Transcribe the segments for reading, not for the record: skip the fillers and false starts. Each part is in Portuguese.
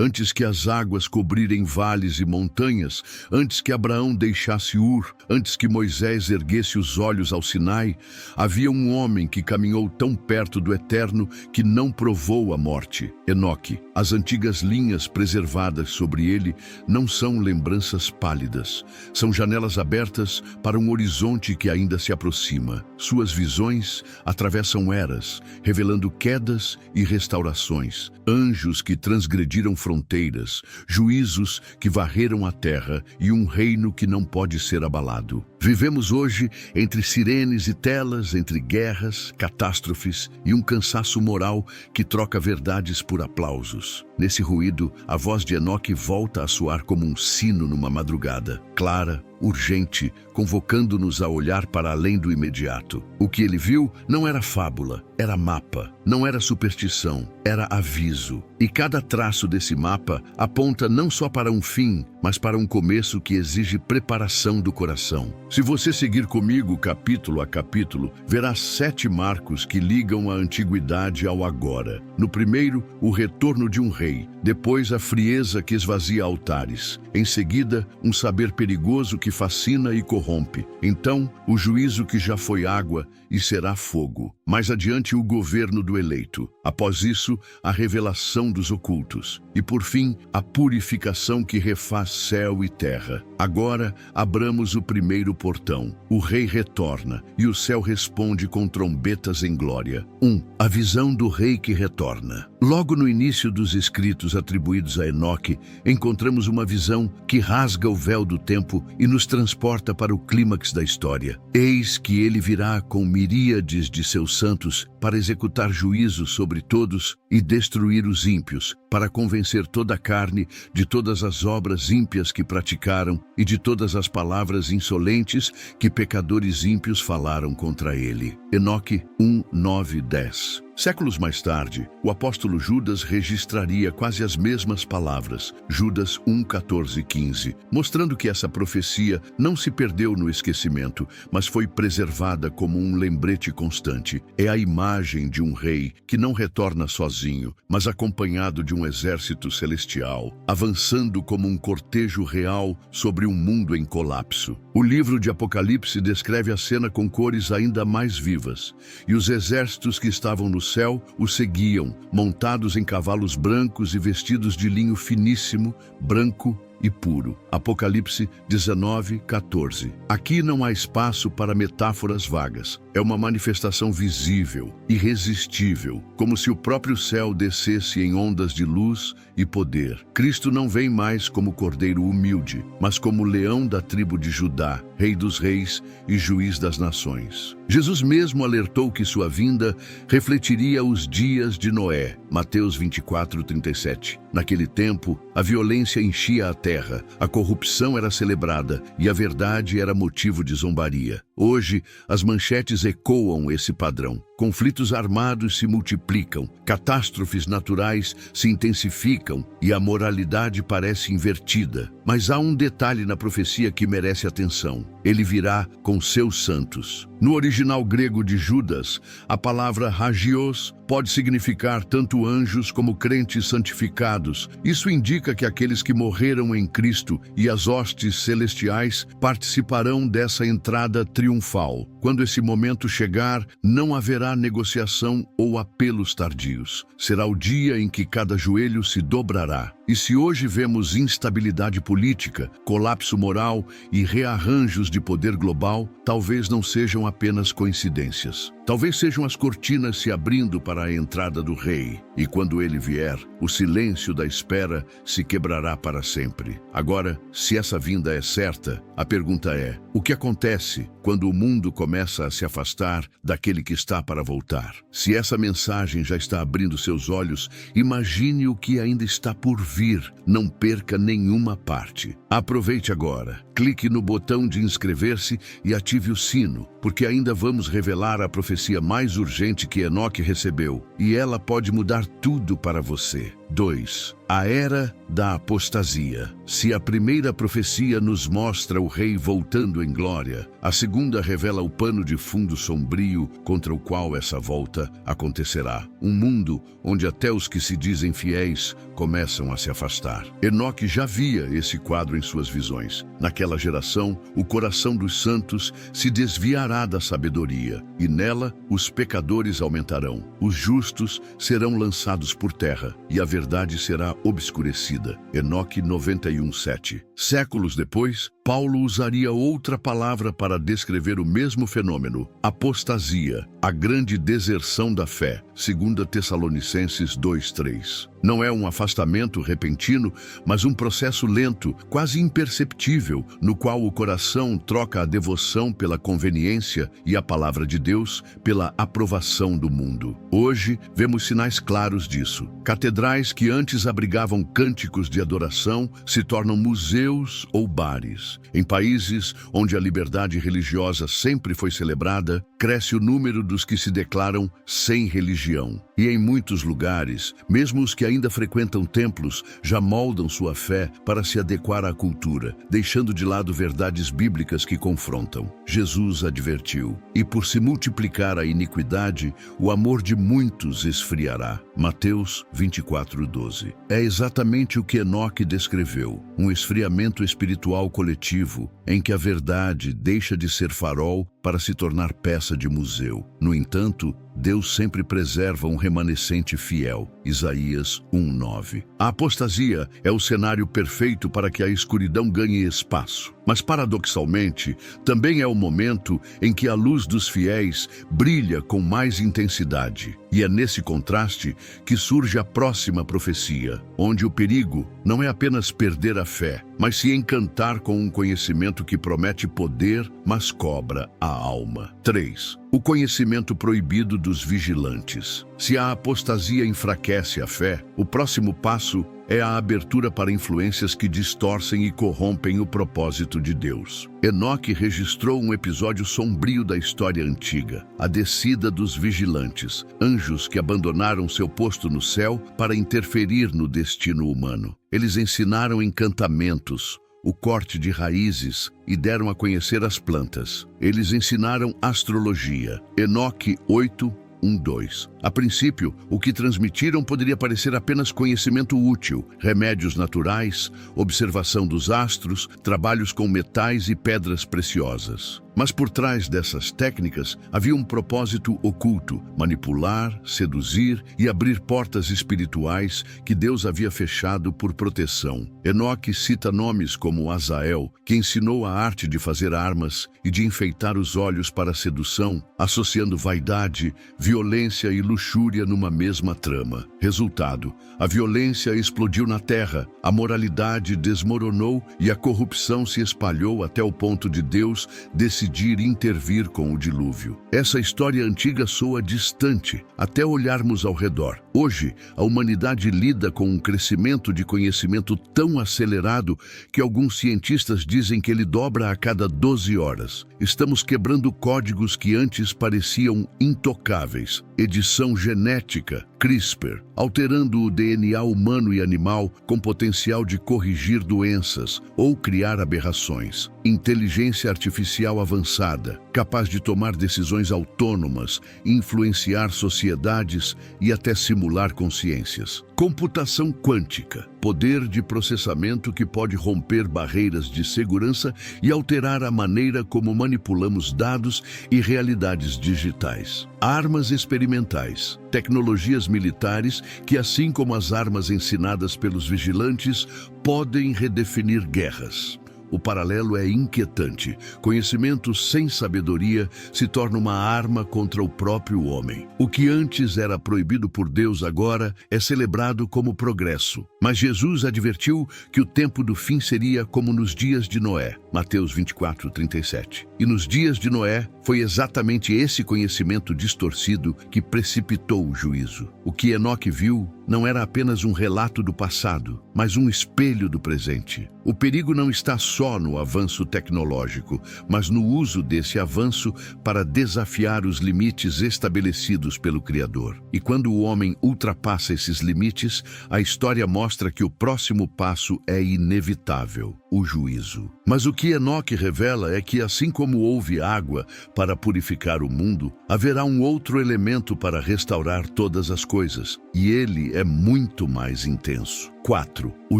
antes que as águas cobrirem vales e montanhas, antes que Abraão deixasse Ur, antes que Moisés erguesse os olhos ao Sinai, havia um homem que caminhou tão perto do Eterno que não provou a morte. Enoque. As antigas linhas preservadas sobre ele não são lembranças pálidas. São janelas abertas para um horizonte que ainda se aproxima. Suas visões atravessam eras, revelando quedas e restaurações. Anjos que transgrediram fronteiras, juízos que varreram a terra e um reino que não pode ser abalado. Vivemos hoje entre sirenes e telas, entre guerras, catástrofes e um cansaço moral que troca verdades por aplausos. Nesse ruído, a voz de Enoque volta a soar como um sino numa madrugada, clara, urgente, convocando-nos a olhar para além do imediato. O que ele viu não era fábula, era mapa, não era superstição, era aviso. E cada traço desse mapa aponta não só para um fim, mas para um começo que exige preparação do coração. Se você seguir comigo capítulo a capítulo, verá 7 marcos que ligam a antiguidade ao agora. No primeiro, o retorno de um rei. Depois, a frieza que esvazia altares. Em seguida, um saber perigoso que fascina e corrompe. Então, o juízo que já foi água e será fogo. Mais adiante, o governo do eleito. Após isso, a revelação dos ocultos. E por fim, a purificação que refaz céu e terra. Agora, abramos o primeiro portão. O rei retorna e o céu responde com trombetas em glória. 1. A visão do rei que retorna. Logo no início dos escritos atribuídos a Enoque, encontramos uma visão que rasga o véu do tempo e nos transporta para o clímax da história. Eis que ele virá com miríades de seus santos para executar juízo sobre todos e destruir os ímpios, para convencer toda a carne de todas as obras ímpias que praticaram e de todas as palavras insolentes que pecadores ímpios falaram contra ele. Enoque 1, 9 e 10. Séculos mais tarde, o apóstolo Judas registraria quase as mesmas palavras, Judas 1, 14 e 15, mostrando que essa profecia não se perdeu no esquecimento, mas foi preservada como um lembrete constante. É a imagem de um rei que não retorna sozinho, mas acompanhado de um exército celestial, avançando como um cortejo real sobre um mundo em colapso. O livro de Apocalipse descreve a cena com cores ainda mais vivas, e os exércitos que estavam no céu o seguiam, montados em cavalos brancos e vestidos de linho finíssimo, branco e puro. Apocalipse 19, 14. Aqui não há espaço para metáforas vagas. É uma manifestação visível, irresistível, como se o próprio céu descesse em ondas de luz e poder. Cristo não vem mais como cordeiro humilde, mas como leão da tribo de Judá, rei dos reis e juiz das nações. Jesus mesmo alertou que sua vinda refletiria os dias de Noé. Mateus 24, 37. Naquele tempo, a violência enchia a terra, a corrupção era celebrada e a verdade era motivo de zombaria. Hoje, as manchetes ecoam esse padrão. Conflitos armados se multiplicam, catástrofes naturais se intensificam e a moralidade parece invertida. Mas há um detalhe na profecia que merece atenção. Ele virá com seus santos. No original grego de Judas, a palavra hagios pode significar tanto anjos como crentes santificados. Isso indica que aqueles que morreram em Cristo e as hostes celestiais participarão dessa entrada triunfal. Quando esse momento chegar, não haverá negociação ou apelos tardios. Será o dia em que cada joelho se dobrará. E se hoje vemos instabilidade política, colapso moral e rearranjos de poder global, talvez não sejam apenas coincidências. Talvez sejam as cortinas se abrindo para a entrada do rei. E quando ele vier, o silêncio da espera se quebrará para sempre. Agora, se essa vinda é certa, a pergunta é: o que acontece quando o mundo começa a se afastar daquele que está para voltar? Se essa mensagem já está abrindo seus olhos, imagine o que ainda está por vir. Não perca nenhuma parte. Aproveite agora. Clique no botão de inscrever-se e ative o sino, porque ainda vamos revelar a profecia mais urgente que Enoque recebeu, e ela pode mudar tudo para você. 2. A era da apostasia. Se a primeira profecia nos mostra o rei voltando em glória, a segunda revela o pano de fundo sombrio contra o qual essa volta acontecerá. Um mundo onde até os que se dizem fiéis começam a se afastar. Enoque já via esse quadro em suas visões. Naquela geração, o coração dos santos se desviará da sabedoria, e nela os pecadores aumentarão. Os justos serão lançados por terra, e a verdade será obscurecida. Enoque 91:7. Séculos depois, Paulo usaria outra palavra para descrever o mesmo fenômeno: apostasia, a grande deserção da fé. 2 Tessalonicenses 2:3. Não é um afastamento repentino, mas um processo lento, quase imperceptível, no qual o coração troca a devoção pela conveniência e a palavra de Deus pela aprovação do mundo. Hoje, vemos sinais claros disso. Catedrais que antes abrigavam cânticos de adoração se tornam museus ou bares. Em países onde a liberdade religiosa sempre foi celebrada, cresce o número dos que se declaram sem religião. E em muitos lugares, mesmo os que ainda frequentam templos, já moldam sua fé para se adequar à cultura, deixando de lado verdades bíblicas que confrontam. Jesus advertiu: e por se multiplicar a iniquidade, o amor de muitos esfriará. Mateus 24:12. É exatamente o que Enoque descreveu: um esfriamento espiritual coletivo, em que a verdade deixa de ser farol para se tornar peça de museu. No entanto, Deus sempre preserva um remanescente fiel. Isaías 1:9. A apostasia é o cenário perfeito para que a escuridão ganhe espaço. Mas, paradoxalmente, também é o momento em que a luz dos fiéis brilha com mais intensidade. E é nesse contraste que surge a próxima profecia, onde o perigo não é apenas perder a fé, mas se encantar com um conhecimento que promete poder, mas cobra a alma. 3. O conhecimento proibido dos vigilantes. Se a apostasia enfraquece a fé, o próximo passo é a abertura para influências que distorcem e corrompem o propósito de Deus. Enoque registrou um episódio sombrio da história antiga: a descida dos vigilantes, anjos que abandonaram seu posto no céu para interferir no destino humano. Eles ensinaram encantamentos, o corte de raízes e deram a conhecer as plantas. Eles ensinaram astrologia. Enoque 8:1-2. A princípio, o que transmitiram poderia parecer apenas conhecimento útil: remédios naturais, observação dos astros, trabalhos com metais e pedras preciosas. Mas por trás dessas técnicas havia um propósito oculto: manipular, seduzir e abrir portas espirituais que Deus havia fechado por proteção. Enoque cita nomes como Azael, que ensinou a arte de fazer armas e de enfeitar os olhos para a sedução, associando vaidade, violência e luxúria numa mesma trama. Resultado: a violência explodiu na terra, a moralidade desmoronou e a corrupção se espalhou até o ponto de Deus decidir intervir com o dilúvio. Essa história antiga soa distante até olharmos ao redor. Hoje, a humanidade lida com um crescimento de conhecimento tão acelerado que alguns cientistas dizem que ele dobra a cada 12 horas. Estamos quebrando códigos que antes pareciam intocáveis. Edição genética, CRISPR, alterando o DNA humano e animal com potencial de corrigir doenças ou criar aberrações. Inteligência artificial avançada, capaz de tomar decisões autônomas, influenciar sociedades e até simular consciências. Computação quântica, poder de processamento que pode romper barreiras de segurança e alterar a maneira como manipulamos dados e realidades digitais. Armas experimentais, tecnologias militares que, assim como as armas ensinadas pelos vigilantes, podem redefinir guerras. O paralelo é inquietante. Conhecimento sem sabedoria se torna uma arma contra o próprio homem. O que antes era proibido por Deus agora é celebrado como progresso. Mas Jesus advertiu que o tempo do fim seria como nos dias de Noé. Mateus 24:37. E nos dias de Noé, Foi exatamente esse conhecimento distorcido que precipitou o juízo. O que Enoque viu não era apenas um relato do passado, mas um espelho do presente. O perigo não está só no avanço tecnológico, mas no uso desse avanço para desafiar os limites estabelecidos pelo Criador. E quando o homem ultrapassa esses limites, a história mostra que o próximo passo é inevitável: o juízo. Mas o que Enoque revela é que, assim como houve água para purificar o mundo, haverá um outro elemento para restaurar todas as coisas, e ele é muito mais intenso. 4. O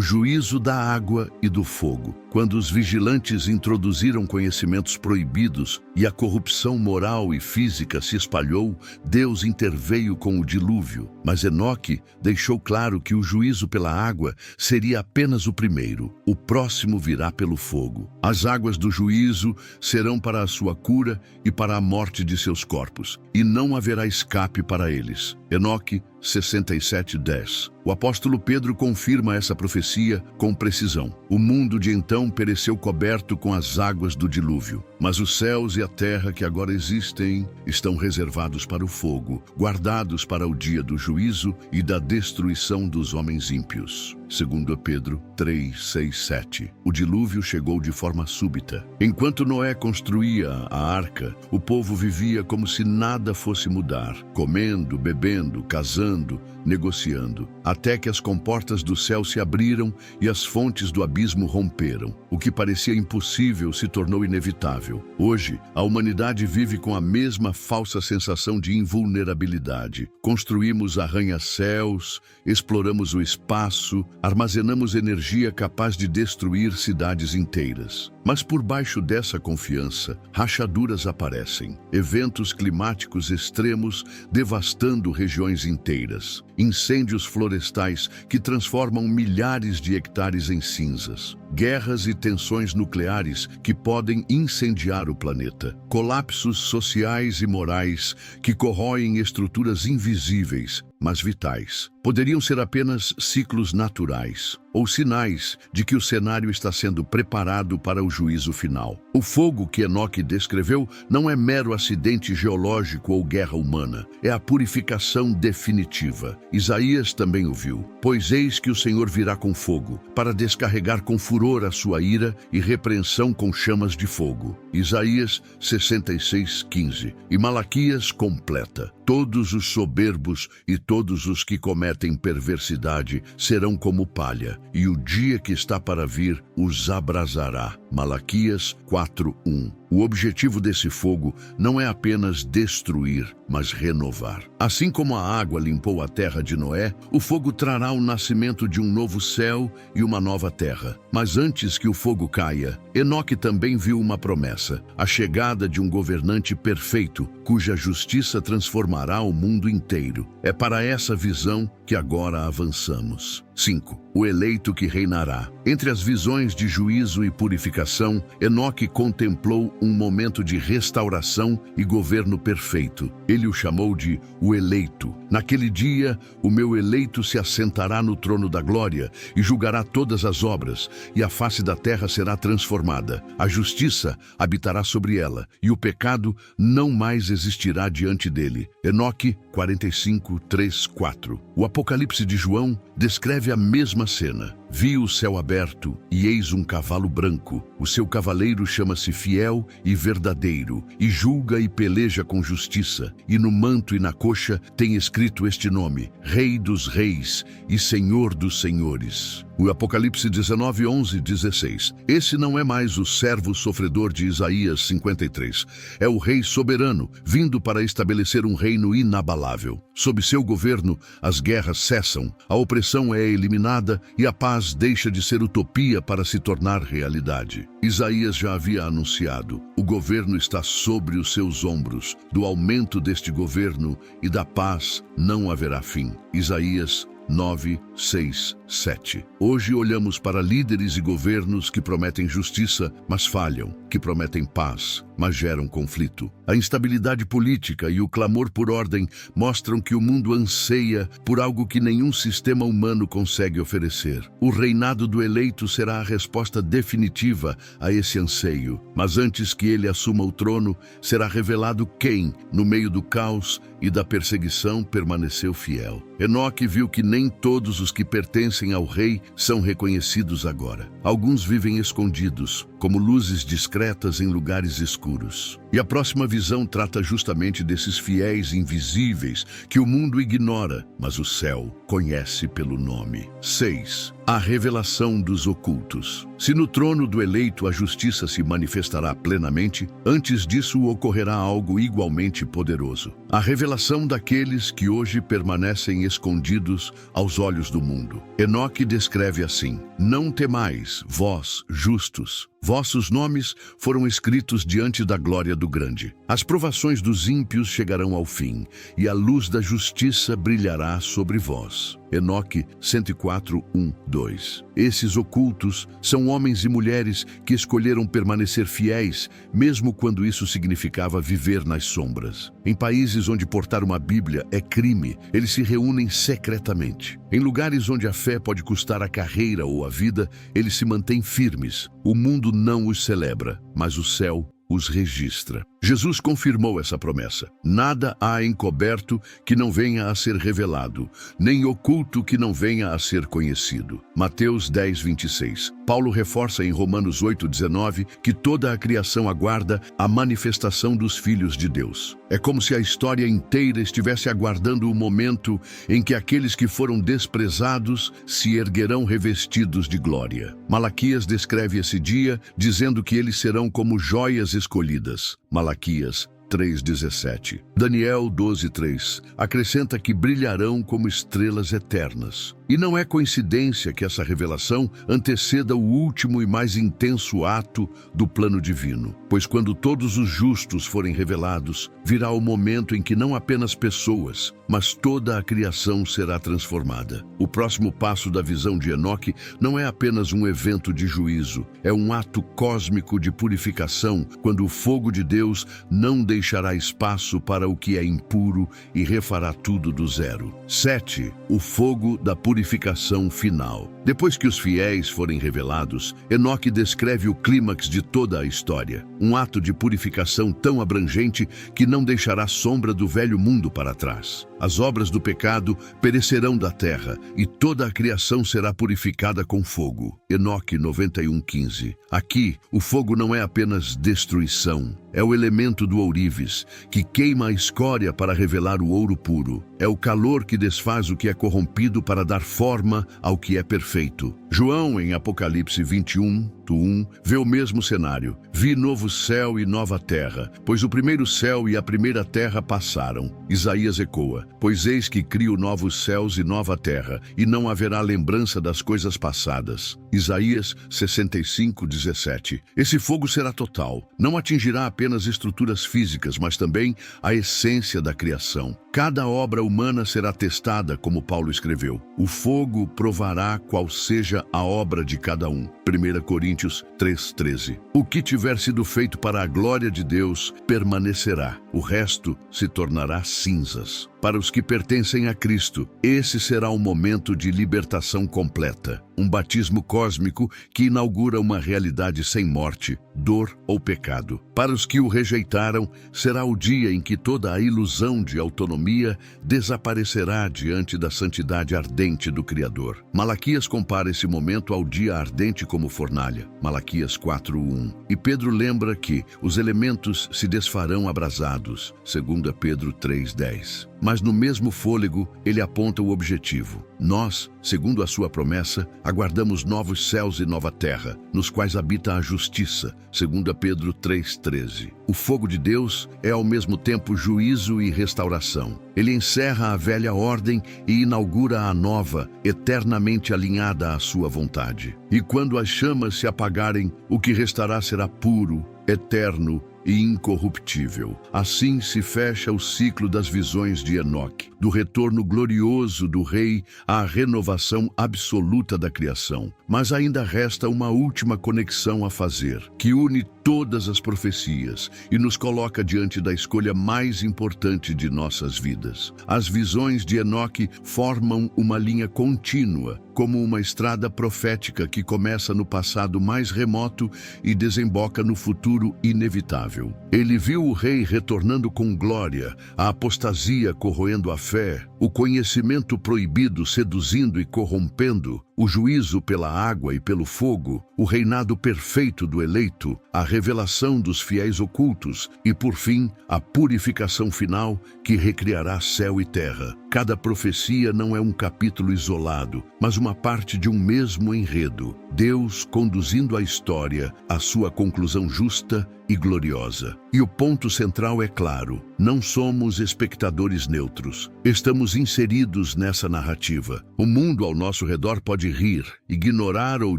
juízo da água e do fogo. Quando os vigilantes introduziram conhecimentos proibidos e a corrupção moral e física se espalhou, Deus interveio com o dilúvio. Mas Enoque deixou claro que o juízo pela água seria apenas o primeiro. O próximo virá pelo fogo. As águas do juízo serão para a sua cura e para a morte de seus corpos, e não haverá escape para eles. Enoque 67:10. O apóstolo Pedro confirma essa profecia com precisão. O mundo de então pereceu coberto com as águas do dilúvio, mas os céus e a terra que agora existem estão reservados para o fogo, guardados para o dia do juízo e da destruição dos homens ímpios. 2 Pedro 3:6-7. O dilúvio chegou de forma súbita. Enquanto Noé construía a arca, o povo vivia como se nada fosse mudar, comendo, bebendo, casando, negociando, até que as comportas do céu se abriram e as fontes do abismo romperam. O que parecia impossível se tornou inevitável. Hoje, a humanidade vive com a mesma falsa sensação de invulnerabilidade. Construímos arranha-céus, exploramos o espaço, armazenamos energia capaz de destruir cidades inteiras. Mas por baixo dessa confiança, rachaduras aparecem, eventos climáticos extremos devastando regiões inteiras, incêndios florestais que transformam milhares de hectares em cinzas, guerras e tensões nucleares que podem incendiar o planeta, colapsos sociais e morais que corroem estruturas invisíveis, mas vitais. Poderiam ser apenas ciclos naturais ou sinais de que o cenário está sendo preparado para o juízo final. O fogo que Enoque descreveu não é mero acidente geológico ou guerra humana, é a purificação definitiva. Isaías também o viu. Pois eis que o Senhor virá com fogo, para descarregar com furor a sua ira e repreensão com chamas de fogo. Isaías 66:15. E Malaquias completa: todos os soberbos e todos os que cometem perversidade serão como palha, e o dia que está para vir os abrasará. Malaquias 4:1. O objetivo desse fogo não é apenas destruir, mas renovar. Assim como a água limpou a terra de Noé, o fogo trará o nascimento de um novo céu e uma nova terra. Mas antes que o fogo caia, Enoque também viu uma promessa: a chegada de um governante perfeito, cuja justiça transformará o mundo inteiro. É para essa visão que agora avançamos. 5. O eleito que reinará. Entre as visões de juízo e purificação, Enoque contemplou um momento de restauração e governo perfeito. Ele o chamou de o eleito. Naquele dia, o meu eleito se assentará no trono da glória e julgará todas as obras, e a face da terra será transformada. A justiça habitará sobre ela, e o pecado não mais existirá diante dele. Enoque 45:3-4. O Apocalipse de João descreve a mesma cena. Vi o céu aberto, e eis um cavalo branco. O seu cavaleiro chama-se Fiel e Verdadeiro, e julga e peleja com justiça. E no manto e na coxa tem escrito este nome: Rei dos Reis e Senhor dos Senhores. O Apocalipse 19:11-16. Esse não é mais o servo sofredor de Isaías 53. É o Rei soberano, vindo para estabelecer um reino inabalável. Sob seu governo, as guerras cessam, a opressão é eliminada e a paz deixa de ser utopia para se tornar realidade. Isaías já havia anunciado: o governo está sobre os seus ombros. Do aumento deste governo e da paz não haverá fim. Isaías 9, 6, 7. Hoje olhamos para líderes e governos que prometem justiça, mas falham, que prometem paz, mas geram conflito. A instabilidade política e o clamor por ordem mostram que o mundo anseia por algo que nenhum sistema humano consegue oferecer. O reinado do eleito será a resposta definitiva a esse anseio, mas antes que ele assuma o trono, será revelado quem, no meio do caos e da perseguição, permaneceu fiel. Enoque viu que nem todos os que pertencem ao rei são reconhecidos agora. Alguns vivem escondidos, como luzes discretas em lugares escuros. E a próxima visão trata justamente desses fiéis invisíveis que o mundo ignora, mas o céu conhece pelo nome. 6. A revelação dos ocultos. Se no trono do eleito a justiça se manifestará plenamente, antes disso ocorrerá algo igualmente poderoso. A revelação daqueles que hoje permanecem escondidos aos olhos do mundo. Enoque descreve assim: não temais, vós, justos. Vossos nomes foram escritos diante da glória do Grande. As provações dos ímpios chegarão ao fim, e a luz da justiça brilhará sobre vós. Enoque 104, 1, 2. Esses ocultos são homens e mulheres que escolheram permanecer fiéis, mesmo quando isso significava viver nas sombras. Em países onde portar uma Bíblia é crime, eles se reúnem secretamente. Em lugares onde a fé pode custar a carreira ou a vida, eles se mantêm firmes. O mundo não os celebra, mas o céu os registra. Jesus confirmou essa promessa. Nada há encoberto que não venha a ser revelado, nem oculto que não venha a ser conhecido. Mateus 10, 26. Paulo reforça em Romanos 8, 19 que toda a criação aguarda a manifestação dos filhos de Deus. É como se a história inteira estivesse aguardando o momento em que aqueles que foram desprezados se erguerão revestidos de glória. Malaquias descreve esse dia dizendo que eles serão como joias escolhidas. Malaquias 3:17. Daniel 12:3 acrescenta que brilharão como estrelas eternas. E não é coincidência que essa revelação anteceda o último e mais intenso ato do plano divino, pois quando todos os justos forem revelados, virá o momento em que não apenas pessoas, mas toda a criação será transformada. O próximo passo da visão de Enoque não é apenas um evento de juízo, é um ato cósmico de purificação, quando o fogo de Deus não deixará espaço para o que é impuro e refará tudo do zero. 7. O fogo da purificação final. Depois que os fiéis forem revelados, Enoque descreve o clímax de toda a história. Um ato de purificação tão abrangente que não deixará sombra do velho mundo para trás. As obras do pecado perecerão da terra e toda a criação será purificada com fogo. Enoque 91:15. Aqui, o fogo não é apenas destruição. É o elemento do ourives, que queima a escória para revelar o ouro puro. É o calor que desfaz o que é corrompido para dar forma ao que é perfeito. João, em Apocalipse 21:1, vê o mesmo cenário. Vi novo céu e nova terra, pois o primeiro céu e a primeira terra passaram. Isaías ecoa: pois eis que crio novos céus e nova terra, e não haverá lembrança das coisas passadas. Isaías 65:17. Esse fogo será total. Não atingirá apenas estruturas físicas, mas também a essência da criação. Cada obra humana será testada, como Paulo escreveu. O fogo provará qual seja a obra de cada um. 1 Coríntios 3:13. O que tiver sido feito para a glória de Deus permanecerá. O resto se tornará cinzas. Para os que pertencem a Cristo, esse será um momento de libertação completa. Um batismo cósmico que inaugura uma realidade sem morte, dor ou pecado. Para os que o rejeitaram, será o dia em que toda a ilusão de autonomia desaparecerá diante da santidade ardente do Criador. Malaquias compara esse momento ao dia ardente como fornalha. Malaquias 4:1. E Pedro lembra que os elementos se desfarão abrasados. 2 Pedro 3:10. Mas no mesmo fôlego, ele aponta o objetivo. Nós, segundo a sua promessa, aguardamos novos céus e nova terra, nos quais habita a justiça. 2 Pedro 3:13. O fogo de Deus é ao mesmo tempo juízo e restauração. Ele encerra a velha ordem e inaugura a nova, eternamente alinhada à sua vontade. E quando as chamas se apagarem, o que restará será puro, eterno e incorruptível. Assim se fecha o ciclo das visões de Enoque, do retorno glorioso do Rei à renovação absoluta da criação. Mas ainda resta uma última conexão a fazer, que une todas as profecias e nos coloca diante da escolha mais importante de nossas vidas. As visões de Enoque formam uma linha contínua, como uma estrada profética que começa no passado mais remoto e desemboca no futuro inevitável. Ele viu o Rei retornando com glória, a apostasia corroendo a fé, o conhecimento proibido seduzindo e corrompendo, o juízo pela água e pelo fogo, o reinado perfeito do eleito, a revelação dos fiéis ocultos e, por fim, a purificação final que recriará céu e terra. Cada profecia não é um capítulo isolado, mas uma parte de um mesmo enredo, Deus conduzindo a história à sua conclusão justa e gloriosa. E o ponto central é claro: não somos espectadores neutros. Estamos inseridos nessa narrativa. O mundo ao nosso redor pode rir, ignorar ou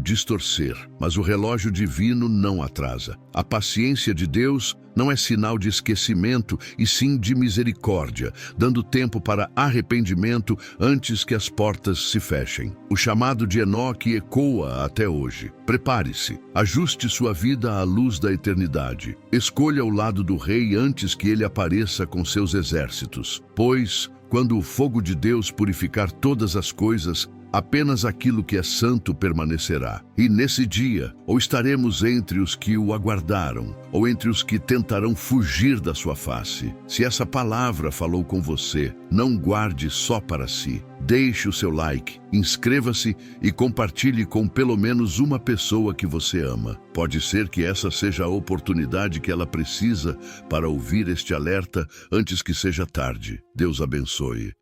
distorcer, mas o relógio divino não atrasa. A paciência de Deus não é sinal de esquecimento, e sim de misericórdia, dando tempo para arrependimento antes que as portas se fechem. O chamado de Enoque ecoa até hoje. Prepare-se, ajuste sua vida à luz da eternidade. Escolha o lado do Rei antes que ele apareça com seus exércitos. Pois, quando o fogo de Deus purificar todas as coisas, apenas aquilo que é santo permanecerá. E nesse dia, ou estaremos entre os que o aguardaram, ou entre os que tentarão fugir da sua face. Se essa palavra falou com você, não guarde só para si. Deixe o seu like, inscreva-se e compartilhe com pelo menos uma pessoa que você ama. Pode ser que essa seja a oportunidade que ela precisa para ouvir este alerta antes que seja tarde. Deus abençoe.